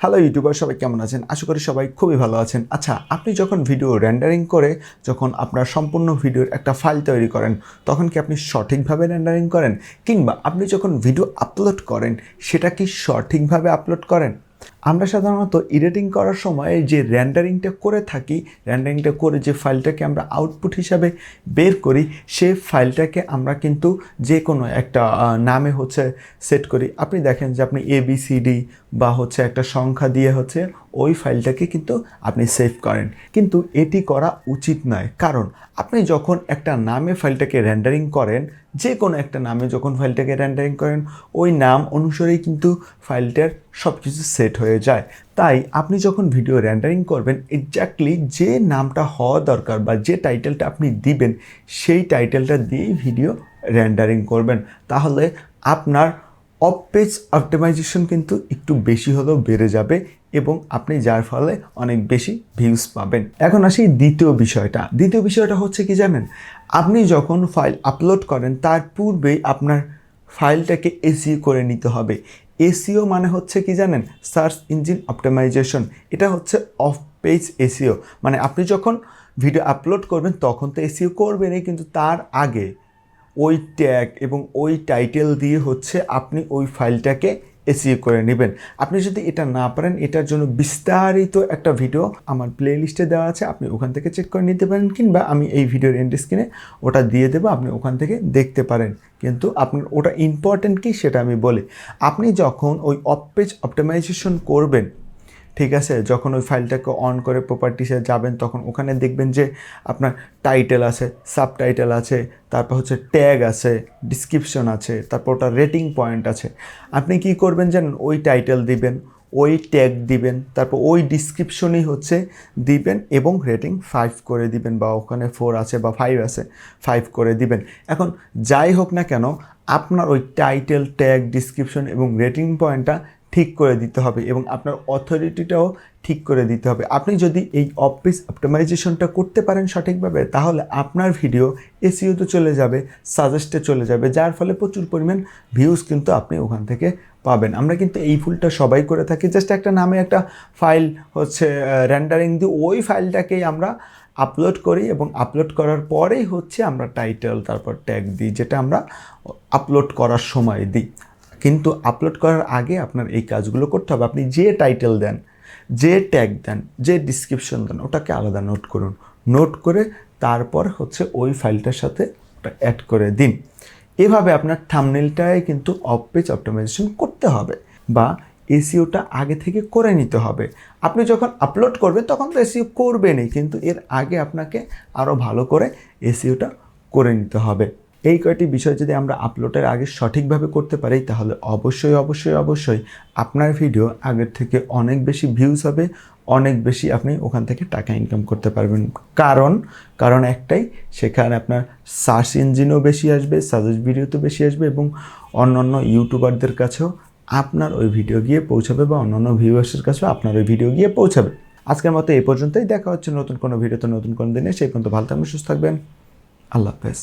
Hello YouTuber, সবাই কেমন আছেন? আশা করি সবাই খুবই ভালো আছেন। আচ্ছা, আপনি যখন ভিডিও রেন্ডারিং করে যখন আপনার সম্পূর্ণ ভিডিওর একটা ফাইল তৈরি করেন, তখন কি আপনি সঠিকভাবে রেন্ডারিং করেন? কিংবা আপনি যখন ভিডিও আপলোড করেন, সেটা কি সঠিকভাবে আপলোড করেন? আমরা সাধারণত এডিটিং করার সময় যে রেন্ডারিংটা করে থাকি, রেন্ডারিংটা করে যে ফাইলটাকে আমরা আউটপুট হিসাবে বের করি, সে ফাইলটাকে আমরা কিন্তু যে কোনো একটা নামে সেট করি। আপনি দেখেন যে আপনি ABCD বা একটা সংখ্যা দিয়ে ওই ফাইলটাকে কিন্তু আপনি সেভ করেন, কিন্তু এটি করা উচিত নয়। কারণ আপনি যখন একটা নামে ফাইলটাকে রেন্ডারিং করেন, যে কোনো একটা নামে যখন ফাইলটাকে রেন্ডারিং করেন, ওই নাম অনুসারেই কিন্তু ফাইলটার সব কিছু সেট হয়ে যায়। তাই আপনি যখন ভিডিও রেন্ডারিং করবেন, এক্স্যাক্টলি যে নামটা হওয়া দরকার বা যে টাইটেলটা আপনি দিবেন, সেই টাইটেলটা দিয়েই ভিডিও রেন্ডারিং করবেন। তাহলে আপনার অফ পেজ অপটিমাইজেশন কিন্তু একটু বেশি হলেও বেড়ে যাবে এবং আপনি যার ফলে অনেক বেশি ভিউজ পাবেন। এখন আসি দ্বিতীয় বিষয়টা হচ্ছে কি জানেন? আপনি যখন ফাইল আপলোড করেন, তার পূর্বেই আপনার ফাইলটাকে এসইও করে নিতে হবে। এসইও মানে হচ্ছে কি জানেন? Search engine optimization. এটা হচ্ছে অফ পেজ এসইও। মানে আপনি যখন ভিডিও আপলোড করবেন তখন তো এসইও করবেনই, কিন্তু তার আগে ওই ট্যাগ এবং ওই টাইটেল দিয়ে আপনি ওই ফাইলটাকে এসইও করে নেবেন। আপনি যদি এটা না পারেন, এটার জন্য বিস্তারিত একটা ভিডিও আমার প্লে লিস্টে দেওয়া আছে, আপনি ওখান থেকে চেক করে নিতে পারেন, কিংবা আমি এই ভিডিওর এন্ড স্ক্রিনে ওটা দিয়ে দেবো, আপনি ওখান থেকে দেখতে পারেন। কিন্তু আপনার ওটা ইম্পর্টেন্ট কি সেটা আমি বলি। আপনি যখন ওই অফ পেজ অপটিমাইজেশন করবেন, ঠিক আছে, যখন ওই ফাইলটাকে অন করে প্রপার্টিসে যাবেন, তখন ওখানে দেখবেন যে আপনার টাইটেল আছে, সাবটাইটেল আছে, তারপর ট্যাগ আছে, ডিসক্রিপশন আছে, তারপর ওটা রেটিং পয়েন্ট আছে। আপনি কি করবেন জানেন? ওই টাইটেল দিবেন, ওই ট্যাগ দিবেন, তারপর ওই ডিসক্রিপশনই দিবেন এবং রেটিং 5 করে দিবেন, বা ওখানে 4 আছে বা 5 আছে, 5 করে দিবেন। এখন যাই হোক না কেন, আপনার ওই টাইটেল, ট্যাগ, ডিসক্রিপশন এবং রেটিং পয়েন্টটা ঠিক করে দিতে হবে এবং আপনার অথরিটিটাও ঠিক করে দিতে হবে। আপনি যদি এই অফ পেজ অপটিমাইজেশনটা করতে পারেন সঠিকভাবে, তাহলে আপনার ভিডিও এসইওতে চলে যাবে, সাজেস্টে চলে যাবে, যার ফলে প্রচুর পরিমাণ ভিউজ কিন্তু আপনি ওখান থেকে পাবেন। আমরা কিন্তু এই ভুলটা সবাই করে থাকি। জাস্ট একটা নামে একটা ফাইল রেন্ডারিং দিয়ে ওই ফাইলটাকেই আমরা আপলোড করি এবং আপলোড করার পরেই আমরা টাইটেল, তারপর ট্যাগ দিই, যেটা আমরা আপলোড করার সময় দিই। কিন্তু আপলোড করার আগে আপনার এই কাজগুলো করতে হবে। আপনি যে টাইটেল দেন, যে ট্যাগ দেন, যে ডিসক্রিপশন দেন, ওটাকে আলাদা নোট করুন। নোট করে তারপর ওই ফাইলটার সাথে ওটা অ্যাড করে দিন। এভাবে আপনার থাম্বনেলটায় কিন্তু অফ পেজ অপটিমাইজেশন করতে হবে, বা এসইওটা আগে থেকে করে নিতে হবে। আপনি যখন আপলোড করবেন তখন তো এসইও করবেনই, কিন্তু এর আগে আপনাকে আরও ভালো করে এসইওটা করে নিতে হবে। এই কয়টি বিষয় যদি আমরা আপলোডের আগে সঠিকভাবে করতে পারি, তাহলে অবশ্যই আপনার ভিডিও আগের থেকে অনেক বেশি ভিউজ হবে, অনেক বেশি আপনি ওখান থেকে টাকা ইনকাম করতে পারবেন। কারণ একটাই, সেখানে আপনার সার্চ ইঞ্জিনও বেশি আসবে, সাজেস্ট ভিডিও তো বেশি আসবে, এবং অন্যান্য ইউটিউবারদের কাছেও আপনার ওই ভিডিও গিয়ে পৌঁছাবে, বা অন্যান্য ভিউয়ার্সের কাছেও আপনার ওই ভিডিও গিয়ে পৌঁছাবে। আজকের মতো এই পর্যন্তই। দেখা হচ্ছে নতুন কোনো ভিডিওতে, নতুন কোনো দিনে। সেই পর্যন্ত ভালো থাকবেন, সুস্থ থাকবেন। আল্লাহ হাফেজ।